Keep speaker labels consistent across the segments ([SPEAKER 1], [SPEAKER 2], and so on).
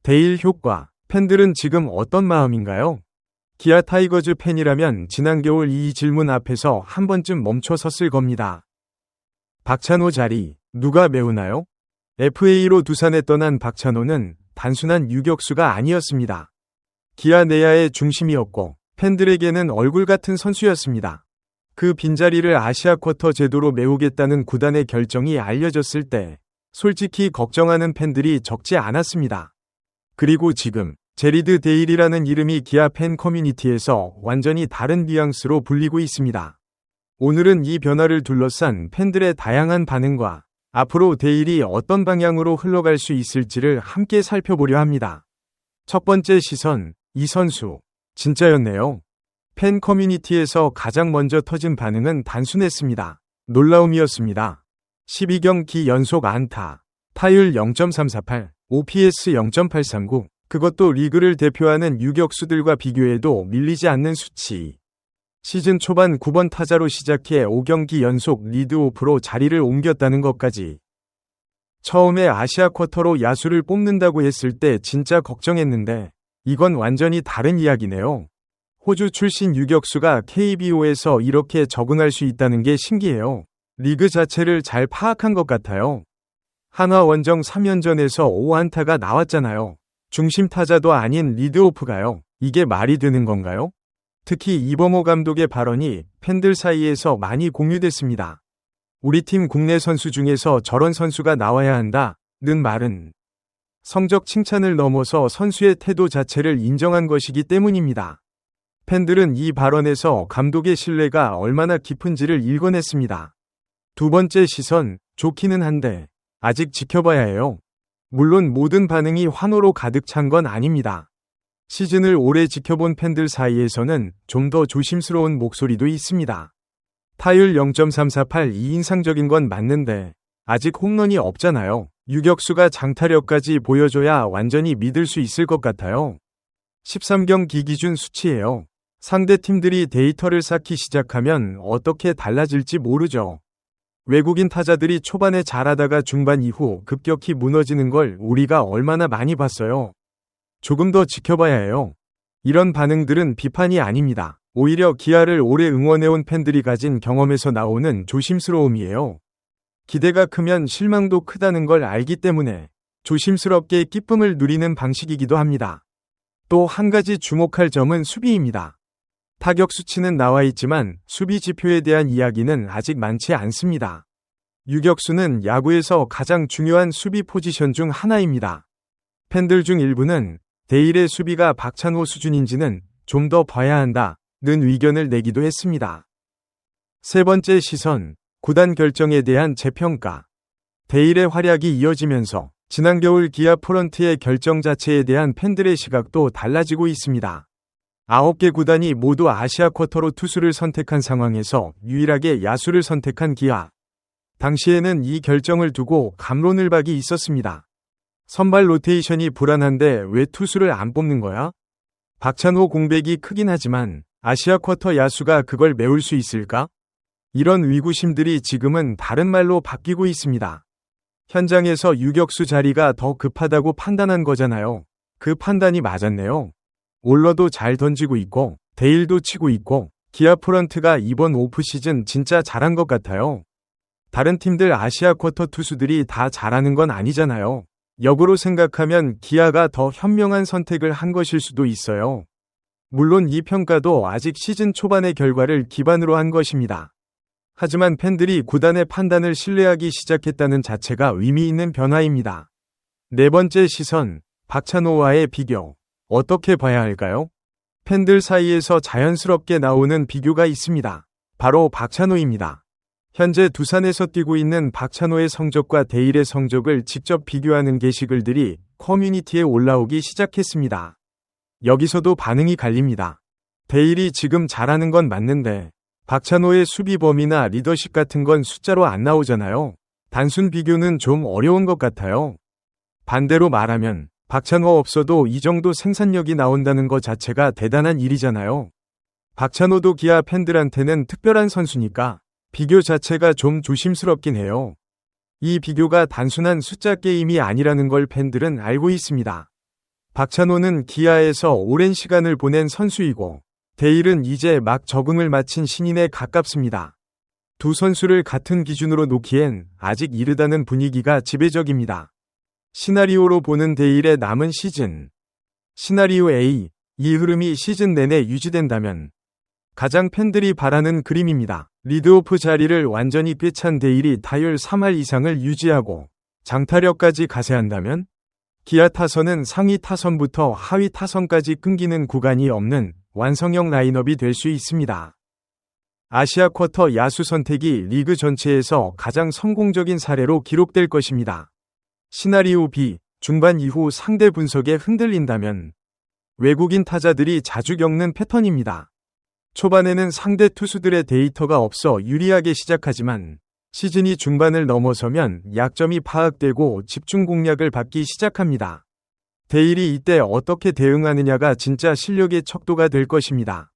[SPEAKER 1] 데일 효과. 팬들은 지금 어떤 마음인가요? 기아 타이거즈 팬이라면 지난 겨울 이 질문 앞에서 한 번쯤 멈춰 섰을 겁니다. 박찬호 자리, 누가 메우나요? FA로 두산에 떠난 박찬호는 단순한 유격수가 아니었습니다. 기아 내야의 중심이었고 팬들에게는 얼굴 같은 선수였습니다. 그 빈자리를 아시아 쿼터 제도로 메우겠다는 구단의 결정이 알려졌을 때 솔직히 걱정하는 팬들이 적지 않았습니다. 그리고 지금 제리드 데일이라는 이름이 기아 팬 커뮤니티에서 완전히 다른 뉘앙스로 불리고 있습니다. 오늘은 이 변화를 둘러싼 팬들의 다양한 반응과 앞으로 데일이 어떤 방향으로 흘러갈 수 있을지를 함께 살펴보려 합니다. 첫 번째 시선, 이 선수 진짜였네요. 팬 커뮤니티에서 가장 먼저 터진 반응은 단순했습니다. 놀라움이었습니다. 12경기 연속 안타, 타율 0.348, OPS 0.839, 그것도 리그를 대표하는 유격수들과 비교해도 밀리지 않는 수치. 시즌 초반 9번 타자로 시작해 5경기 연속 리드오프로 자리를 옮겼다는 것까지. 처음에 아시아 쿼터로 야수를 뽑는다고 했을 때 진짜 걱정했는데 이건 완전히 다른 이야기네요. 호주 출신 유격수가 KBO에서 이렇게 적응할 수 있다는 게 신기해요. 리그 자체를 잘 파악한 것 같아요. 한화 원정 3연전에서 5안타가 나왔잖아요. 중심 타자도 아닌 리드오프가요. 이게 말이 되는 건가요? 특히 이범호 감독의 발언이 팬들 사이에서 많이 공유됐습니다. 우리 팀 국내 선수 중에서 저런 선수가 나와야 한다는 말은 성적 칭찬을 넘어서 선수의 태도 자체를 인정한 것이기 때문입니다. 팬들은 이 발언에서 감독의 신뢰가 얼마나 깊은지를 읽어냈습니다. 두 번째 시선, 좋기는 한데 아직 지켜봐야 해요. 물론 모든 반응이 환호로 가득 찬 건 아닙니다. 시즌을 오래 지켜본 팬들 사이에서는 좀 더 조심스러운 목소리도 있습니다. 타율 0.348이 인상적인 건 맞는데 아직 홈런이 없잖아요. 유격수가 장타력까지 보여줘야 완전히 믿을 수 있을 것 같아요. 13경기 기준 수치예요. 상대 팀들이 데이터를 쌓기 시작하면 어떻게 달라질지 모르죠. 외국인 타자들이 초반에 잘하다가 중반 이후 급격히 무너지는 걸 우리가 얼마나 많이 봤어요. 조금 더 지켜봐야 해요. 이런 반응들은 비판이 아닙니다. 오히려 기아를 오래 응원해온 팬들이 가진 경험에서 나오는 조심스러움이에요. 기대가 크면 실망도 크다는 걸 알기 때문에 조심스럽게 기쁨을 누리는 방식이기도 합니다. 또 한 가지 주목할 점은 수비입니다. 타격 수치는 나와 있지만 수비 지표에 대한 이야기는 아직 많지 않습니다. 유격수는 야구에서 가장 중요한 수비 포지션 중 하나입니다. 팬들 중 일부는 데일의 수비가 박찬호 수준인지는 좀 더 봐야 한다는 의견을 내기도 했습니다. 세 번째 시선, 구단 결정에 대한 재평가. 데일의 활약이 이어지면서 지난 겨울 기아 프런트의 결정 자체에 대한 팬들의 시각도 달라지고 있습니다. 9개 구단이 모두 아시아 쿼터로 투수를 선택한 상황에서 유일하게 야수를 선택한 기아. 당시에는 이 결정을 두고 갑론을박이 있었습니다. 선발 로테이션이 불안한데 왜 투수를 안 뽑는 거야? 박찬호 공백이 크긴 하지만 아시아 쿼터 야수가 그걸 메울 수 있을까? 이런 의구심들이 지금은 다른 말로 바뀌고 있습니다. 현장에서 유격수 자리가 더 급하다고 판단한 거잖아요. 그 판단이 맞았네요. 올러도 잘 던지고 있고 데일도 치고 있고 기아 프런트가 이번 오프시즌 진짜 잘한 것 같아요. 다른 팀들 아시아 쿼터 투수들이 다 잘하는 건 아니잖아요. 역으로 생각하면 기아가 더 현명한 선택을 한 것일 수도 있어요. 물론 이 평가도 아직 시즌 초반의 결과를 기반으로 한 것입니다. 하지만 팬들이 구단의 판단을 신뢰하기 시작했다는 자체가 의미 있는 변화입니다. 네 번째 시선, 박찬호와의 비교. 어떻게 봐야 할까요? 팬들 사이에서 자연스럽게 나오는 비교가 있습니다. 바로 박찬호입니다. 현재 두산에서 뛰고 있는 박찬호의 성적과 데일의 성적을 직접 비교하는 게시글들이 커뮤니티에 올라오기 시작했습니다. 여기서도 반응이 갈립니다. 데일이 지금 잘하는 건 맞는데 박찬호의 수비 범위나 리더십 같은 건 숫자로 안 나오잖아요. 단순 비교는 좀 어려운 것 같아요. 반대로 말하면 박찬호 없어도 이 정도 생산력이 나온다는 것 자체가 대단한 일이잖아요. 박찬호도 기아 팬들한테는 특별한 선수니까 비교 자체가 좀 조심스럽긴 해요. 이 비교가 단순한 숫자 게임이 아니라는 걸 팬들은 알고 있습니다. 박찬호는 기아에서 오랜 시간을 보낸 선수이고 데일은 이제 막 적응을 마친 신인에 가깝습니다. 두 선수를 같은 기준으로 놓기엔 아직 이르다는 분위기가 지배적입니다. 시나리오로 보는 데일의 남은 시즌. 시나리오 A. 이 흐름이 시즌 내내 유지된다면 가장 팬들이 바라는 그림입니다. 리드오프 자리를 완전히 꿰찬 데일이 타율 3할 이상을 유지하고 장타력까지 가세한다면 기아 타선은 상위 타선부터 하위 타선까지 끊기는 구간이 없는 완성형 라인업이 될 수 있습니다. 아시아 쿼터 야수 선택이 리그 전체에서 가장 성공적인 사례로 기록될 것입니다. 시나리오 B. 중반 이후 상대 분석에 흔들린다면 외국인 타자들이 자주 겪는 패턴입니다. 초반에는 상대 투수들의 데이터가 없어 유리하게 시작하지만 시즌이 중반을 넘어서면 약점이 파악되고 집중 공략을 받기 시작합니다. 데일이 이때 어떻게 대응하느냐가 진짜 실력의 척도가 될 것입니다.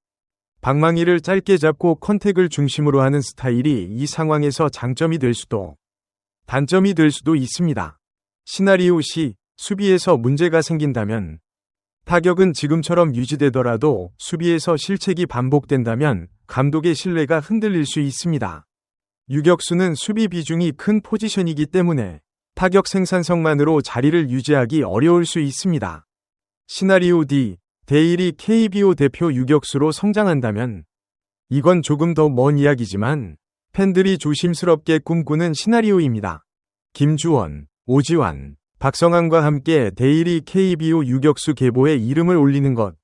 [SPEAKER 1] 방망이를 짧게 잡고 컨택을 중심으로 하는 스타일이 이 상황에서 장점이 될 수도 단점이 될 수도 있습니다. 시나리오 C. 수비에서 문제가 생긴다면 타격은 지금처럼 유지되더라도 수비에서 실책이 반복된다면 감독의 신뢰가 흔들릴 수 있습니다. 유격수는 수비 비중이 큰 포지션이기 때문에 타격 생산성만으로 자리를 유지하기 어려울 수 있습니다. 시나리오 D. 데일이 KBO 대표 유격수로 성장한다면 이건 조금 더 먼 이야기지만 팬들이 조심스럽게 꿈꾸는 시나리오입니다. 김주원, 오지환, 박성환과 함께 데일이 KBO 유격수 계보에 이름을 올리는 것.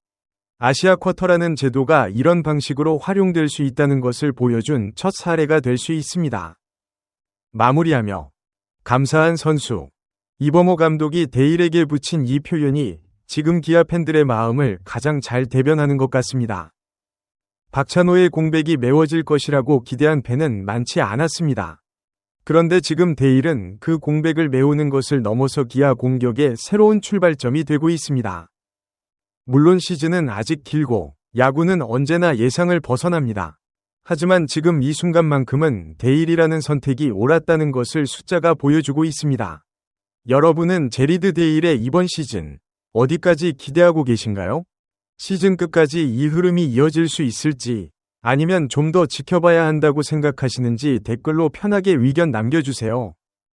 [SPEAKER 1] 아시아 쿼터라는 제도가 이런 방식으로 활용될 수 있다는 것을 보여준 첫 사례가 될 수 있습니다. 마무리하며 감사한 선수. 이범호 감독이 데일에게 붙인 이 표현이 지금 기아 팬들의 마음을 가장 잘 대변하는 것 같습니다. 박찬호의 공백이 메워질 것이라고 기대한 팬은 많지 않았습니다. 그런데 지금 데일은 그 공백을 메우는 것을 넘어서 기아 공격의 새로운 출발점이 되고 있습니다. 물론 시즌은 아직 길고 야구는 언제나 예상을 벗어납니다. 하지만 지금 이 순간만큼은 데일이라는 선택이 옳았다는 것을 숫자가 보여주고 있습니다. 여러분은 제리드 데일의 이번 시즌 어디까지 기대하고 계신가요? 시즌 끝까지 이 흐름이 이어질 수 있을지 아니면 좀 더 지켜봐야 한다고 생각하시는지 댓글로 편하게 의견 남겨주세요.